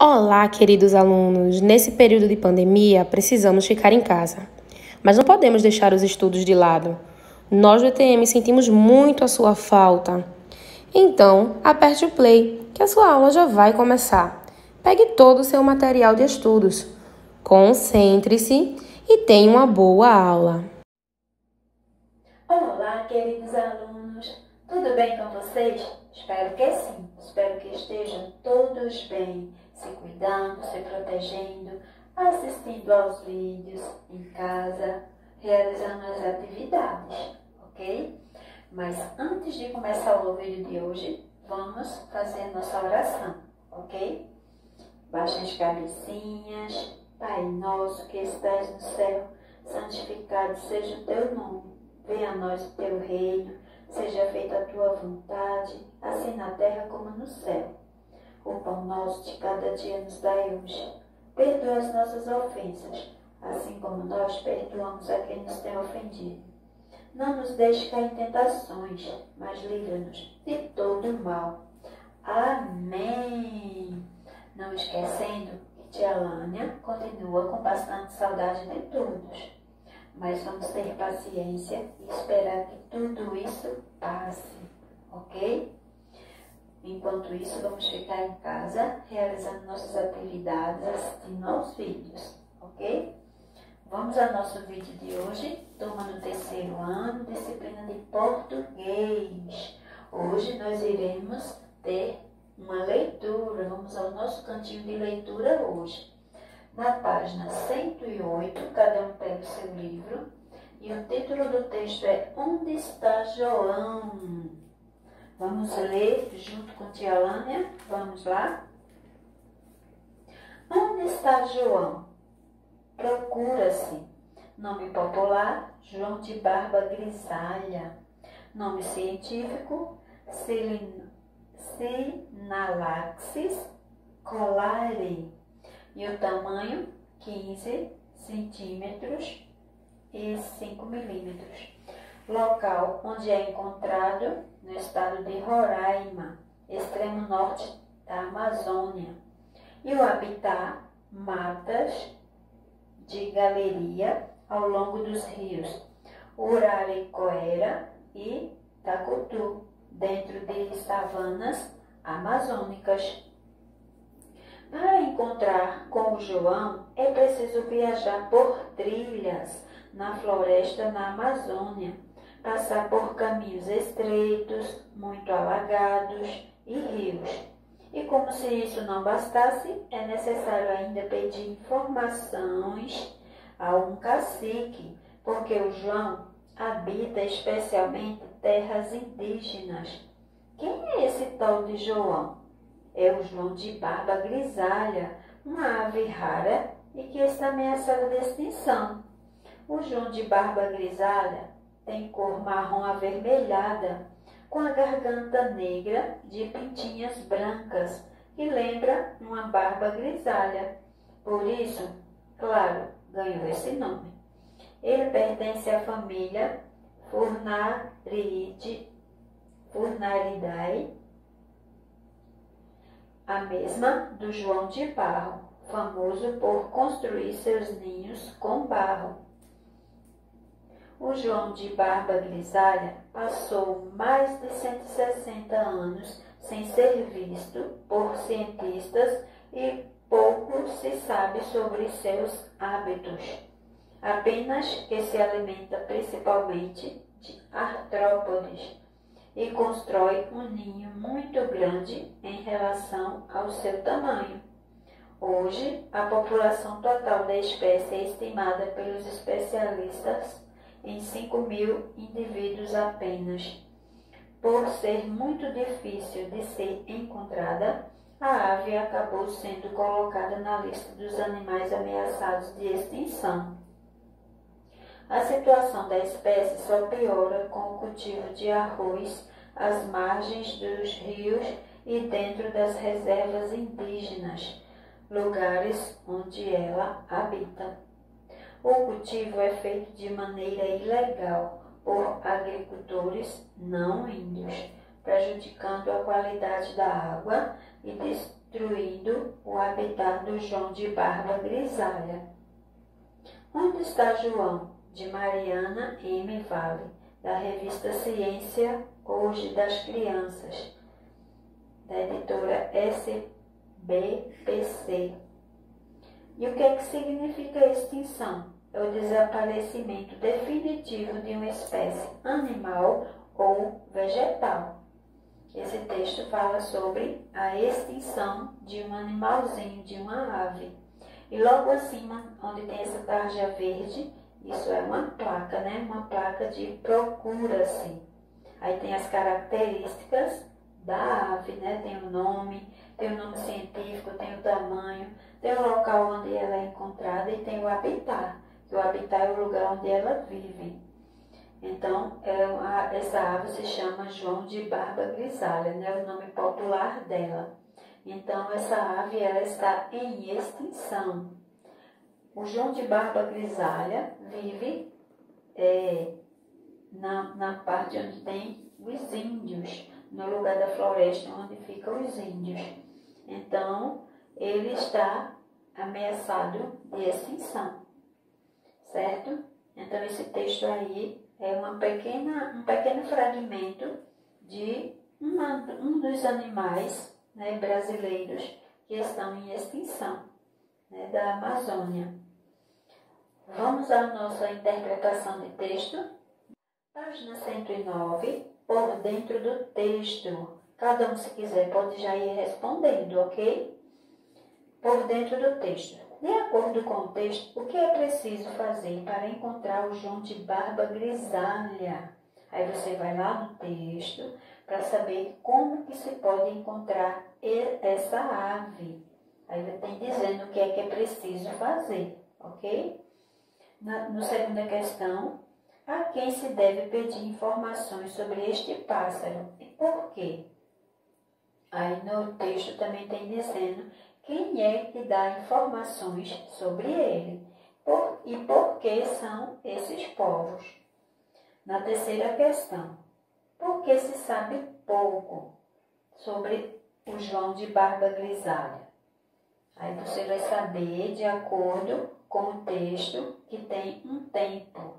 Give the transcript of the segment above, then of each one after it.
Olá, queridos alunos! Nesse período de pandemia, precisamos ficar em casa. Mas não podemos deixar os estudos de lado. Nós do ETM sentimos muito a sua falta. Então, aperte o play, que a sua aula já vai começar. Pegue todo o seu material de estudos. Concentre-se e tenha uma boa aula. Olá, queridos alunos! Tudo bem com vocês? Espero que sim. Espero que estejam todos bem, se cuidando, se protegendo, assistindo aos vídeos em casa, realizando as atividades, ok? Mas antes de começar o vídeo de hoje, vamos fazer nossa oração, ok? Baixem as cabecinhas. Pai nosso que estás no céu, santificado seja o teu nome. Venha a nós o teu reino, seja feita a tua vontade, assim na terra como no céu. O pão nosso de cada dia nos dai hoje. Perdoa as nossas ofensas, assim como nós perdoamos a quem nos tem ofendido. Não nos deixe cair em tentações, mas livra-nos de todo o mal. Amém. Não esquecendo que tia Lânia continua com bastante saudade de todos. Mas vamos ter paciência e esperar que tudo isso passe, ok? Enquanto isso, vamos ficar em casa, realizando nossas atividades, assistindo aos vídeos, ok? Vamos ao nosso vídeo de hoje, turma do 3º ano, disciplina de português. Hoje nós iremos ter uma leitura, vamos ao nosso cantinho de leitura hoje. Na página 108, cada um pega o seu livro e o título do texto é Onde está João? Vamos ler junto com tia Lânia? Vamos lá? Onde está João? Procura-se. Nome popular, João de barba grisalha. Nome científico, Synalaxis colare. E o tamanho, 15 centímetros e 5 milímetros. Local onde é encontrado no estado de Roraima, extremo norte da Amazônia. E o habitat, matas de galeria ao longo dos rios Uraricoera e Tacutu, dentro de savanas amazônicas. Para encontrar com o João, é preciso viajar por trilhas na floresta na Amazônia, passar por caminhos estreitos, muito alagados e rios. E como se isso não bastasse, é necessário ainda pedir informações a um cacique, porque o João habita especialmente terras indígenas. Quem é esse tal de João? É o João de barba grisalha, uma ave rara e que está ameaçada de extinção. O João de barba grisalha tem cor marrom avermelhada, com a garganta negra de pintinhas brancas, que lembra uma barba grisalha. Por isso, claro, ganhou esse nome. Ele pertence à família Furnaridae, a mesma do João de Barro, famoso por construir seus ninhos com barro. O João de barba grisalha passou mais de 160 anos sem ser visto por cientistas e pouco se sabe sobre seus hábitos. Apenas que se alimenta principalmente de artrópodes e constrói um ninho muito grande em relação ao seu tamanho. Hoje, a população total da espécie é estimada pelos especialistas em 5.000 indivíduos apenas. Por ser muito difícil de ser encontrada, a ave acabou sendo colocada na lista dos animais ameaçados de extinção. A situação da espécie só piora com o cultivo de arroz às margens dos rios e dentro das reservas indígenas, lugares onde ela habita. O cultivo é feito de maneira ilegal por agricultores não índios, prejudicando a qualidade da água e destruindo o habitat do João de Barba Grisalha. Onde está João? De Mariana M. Vale, da revista Ciência Hoje das Crianças, da editora SBPC. E o que é que significa extinção? É o desaparecimento definitivo de uma espécie animal ou vegetal. Esse texto fala sobre a extinção de um animalzinho, de uma ave. E logo acima, onde tem essa tarja verde, isso é uma placa, né? Uma placa de procura-se. Aí tem as características da ave, né? Tem o nome científico, tem o tamanho, tem o local onde ela é encontrada e tem o habitat. Que o habitat é o lugar onde ela vive. Então, essa ave se chama João de Barba Grisalha, né? O nome popular dela. Então, essa ave ela está em extinção. O João de Barba Grisalha vive na parte onde tem os índios, no lugar da floresta onde ficam os índios. Então, ele está ameaçado de extinção, certo? Então, esse texto aí é um pequeno fragmento de um dos animais, né, brasileiros que estão em extinção, né, da Amazônia. Vamos à nossa interpretação de texto. Página 109, por dentro do texto. Cada um, se quiser, pode já ir respondendo, ok? Por dentro do texto. De acordo com o texto, o que é preciso fazer para encontrar o João de Barba Grisalha? Aí você vai lá no texto para saber como que se pode encontrar essa ave. Aí tem dizendo o que é preciso fazer, ok? Na segunda questão, a quem se deve pedir informações sobre este pássaro e por quê? Aí no texto também tem dizendo quem é que dá informações sobre ele e por que são esses povos. Na terceira questão, por que se sabe pouco sobre o João de Barba Grisalha? Aí você vai saber de acordo com o texto que tem um tempo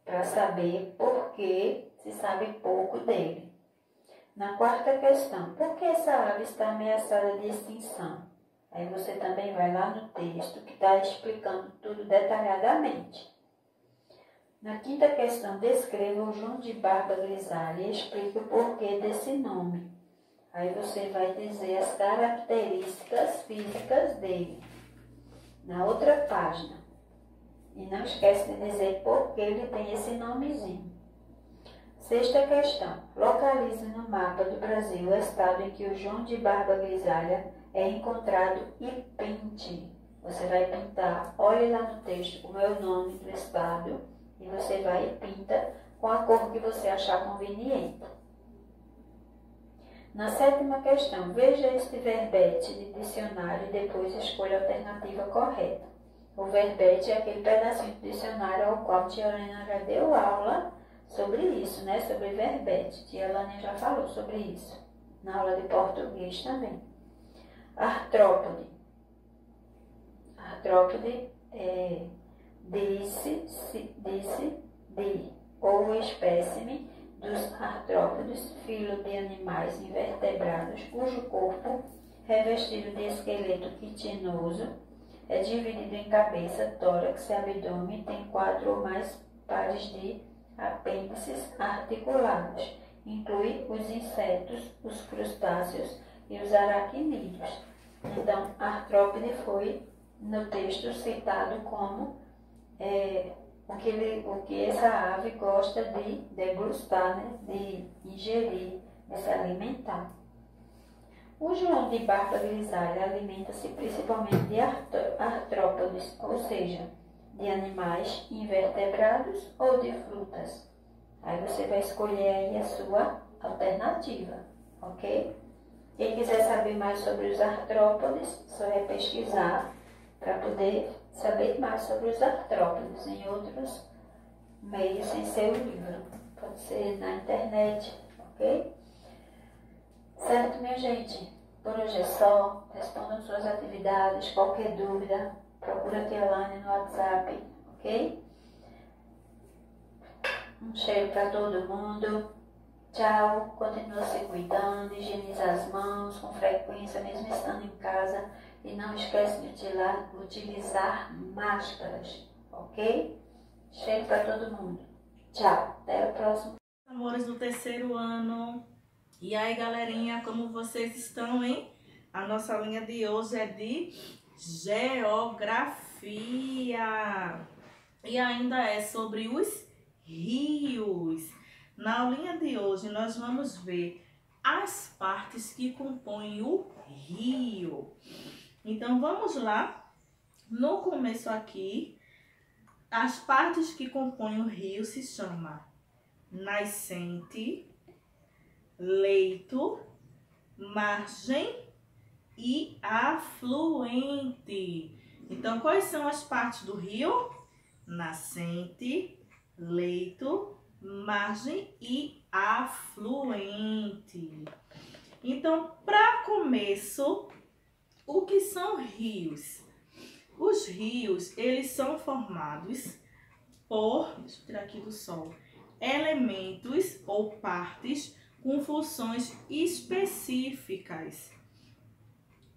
para saber por que se sabe pouco dele. Na quarta questão, por que essa ave está ameaçada de extinção? Aí você também vai lá no texto que está explicando tudo detalhadamente. Na quinta questão, descreva o João de Barba Grisalha e explique o porquê desse nome. Aí você vai dizer as características físicas dele. Na outra página. E não esquece de dizer por que ele tem esse nomezinho. Sexta questão. Localize no mapa do Brasil o estado em que o João de Barba Grisalha é encontrado e pinte. Você vai pintar, olhe lá no texto como é o nome do estado e você vai e pinta com a cor que você achar conveniente. Na sétima questão, veja este verbete de dicionário e depois escolha a alternativa correta. O verbete é aquele pedacinho do dicionário ao qual a tia Helena já deu aula sobre isso, né? Sobre verbete. Tia Helena já falou sobre isso. Na aula de português também. Artrópode. Artrópode é ou espécime dos artrópodes, filo de animais invertebrados, cujo corpo, revestido de esqueleto quitinoso, é dividido em cabeça, tórax e abdômen, tem 4 ou mais pares de apêndices articulados. Inclui os insetos, os crustáceos e os aracnídeos. Então, artrópode foi no texto citado como o que essa ave gosta de degustar, né? De ingerir, de se alimentar. O João de Barba Grisalha alimenta-se principalmente de artrópodes, ou seja, de animais invertebrados ou de frutas. Aí você vai escolher aí a sua alternativa, ok? Quem quiser saber mais sobre os artrópodes, só é pesquisar para poder saber mais sobre os artrópodes em outros meios sem ser o livro. Pode ser na internet, ok? Certo, minha gente? Por hoje é só. Respondam suas atividades. Qualquer dúvida, procura a tia Lani no WhatsApp, ok? Um cheiro para todo mundo. Tchau. Continua se cuidando, higieniza as mãos com frequência, mesmo estando em casa. E não esquece de utilizar máscaras, ok? Cheiro para todo mundo. Tchau. Até o próximo. Amores do terceiro ano. E aí, galerinha, como vocês estão, hein? A nossa linha de hoje é de geografia. E ainda é sobre os rios. Na aulinha de hoje, nós vamos ver as partes que compõem o rio. Então, vamos lá. No começo aqui, as partes que compõem o rio se chamam nascente, leito, margem e afluente. Então, quais são as partes do rio? Nascente, leito, margem e afluente. Então, para começo, o que são rios? Os rios, eles são formados por, deixa eu tirar aqui do sol, elementos ou partes com funções específicas.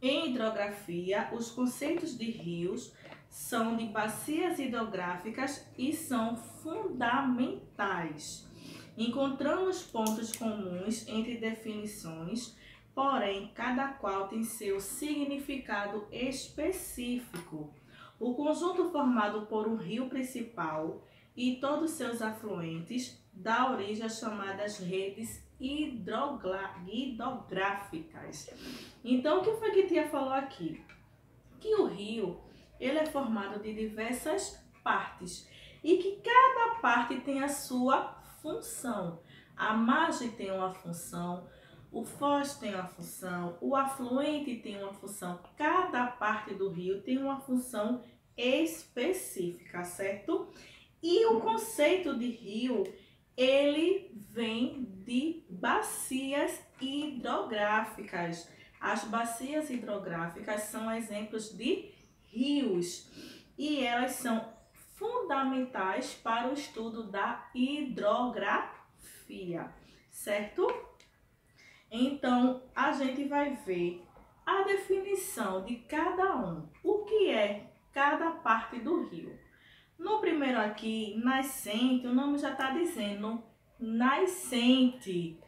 Em hidrografia, os conceitos de rios são de bacias hidrográficas e são fundamentais. Encontramos pontos comuns entre definições, porém, cada qual tem seu significado específico. O conjunto formado por um rio principal e todos seus afluentes dá origem às chamadas redes hidrográficas. Então, o que foi que a tia falou aqui? Que o rio, ele é formado de diversas partes e que cada parte tem a sua função. A margem tem uma função, o foz tem uma função, o afluente tem uma função. Cada parte do rio tem uma função específica, certo? E o conceito de rio, ele vem de bacias hidrográficas. As bacias hidrográficas são exemplos de rios e elas são fundamentais para o estudo da hidrografia, certo? Então, a gente vai ver a definição de cada um. O que é cada parte do rio? No primeiro aqui, nascente, o nome já está dizendo nascente.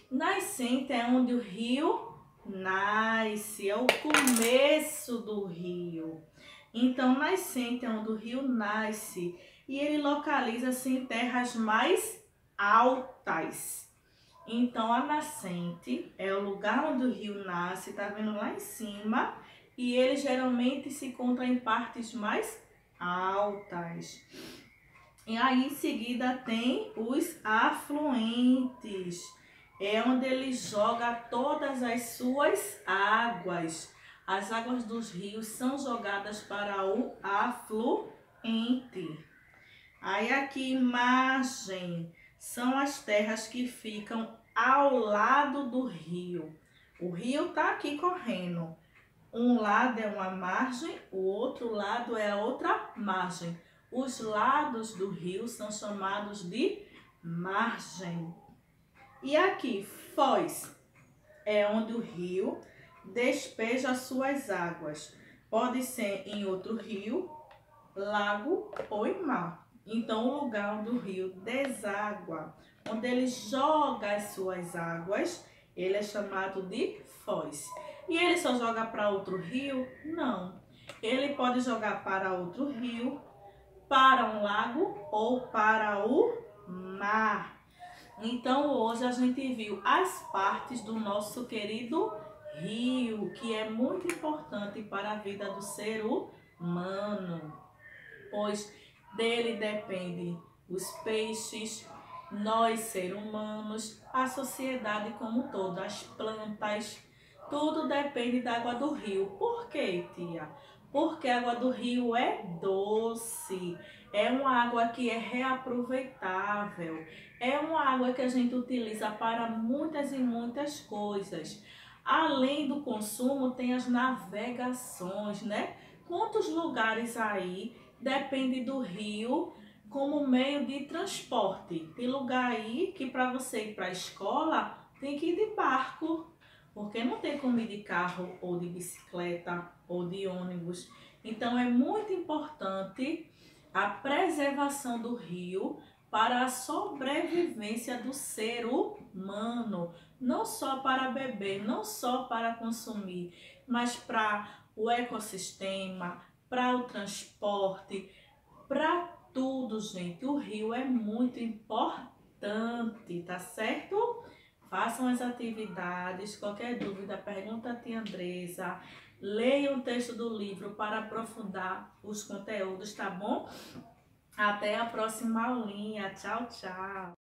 Nascente é onde o rio nasce, é o começo do rio. Então, nascente é onde o rio nasce e ele localiza-se em terras mais altas. Então, a nascente é o lugar onde o rio nasce, tá vendo lá em cima? E ele geralmente se encontra em partes mais altas. E aí, em seguida, tem os afluentes. É onde ele joga todas as suas águas. As águas dos rios são jogadas para o afluente. Aí, aqui, margem. São as terras que ficam ao lado do rio. O rio está aqui correndo. Um lado é uma margem, o outro lado é a outra margem. Os lados do rio são chamados de margem. E aqui, foz, é onde o rio despeja suas águas. Pode ser em outro rio, lago ou em mar. Então, o lugar onde o rio deságua, onde ele joga as suas águas, ele é chamado de foz. E ele só joga para outro rio? Não. Ele pode jogar para outro rio, para um lago ou para o mar. Então, hoje a gente viu as partes do nosso querido rio, que é muito importante para a vida do ser humano, pois dele dependem os peixes, nós, seres humanos, a sociedade como um todo, as plantas, tudo depende da água do rio. Por quê, tia? Porque a água do rio é doce, é uma água que é reaproveitável, é uma água que a gente utiliza para muitas e muitas coisas. Além do consumo, tem as navegações, né? Quantos lugares aí depende do rio como meio de transporte? Tem lugar aí que para você ir para a escola tem que ir de barco, porque não tem como ir de carro ou de bicicleta ou de ônibus. Então é muito importante a preservação do rio para a sobrevivência do ser humano, não só para beber, não só para consumir, mas para o ecossistema, para o transporte, para tudo, gente. O rio é muito importante, tá certo? Façam as atividades, qualquer dúvida, pergunta a tia Andresa. Leiam o texto do livro para aprofundar os conteúdos, tá bom? Até a próxima aulinha. Tchau, tchau.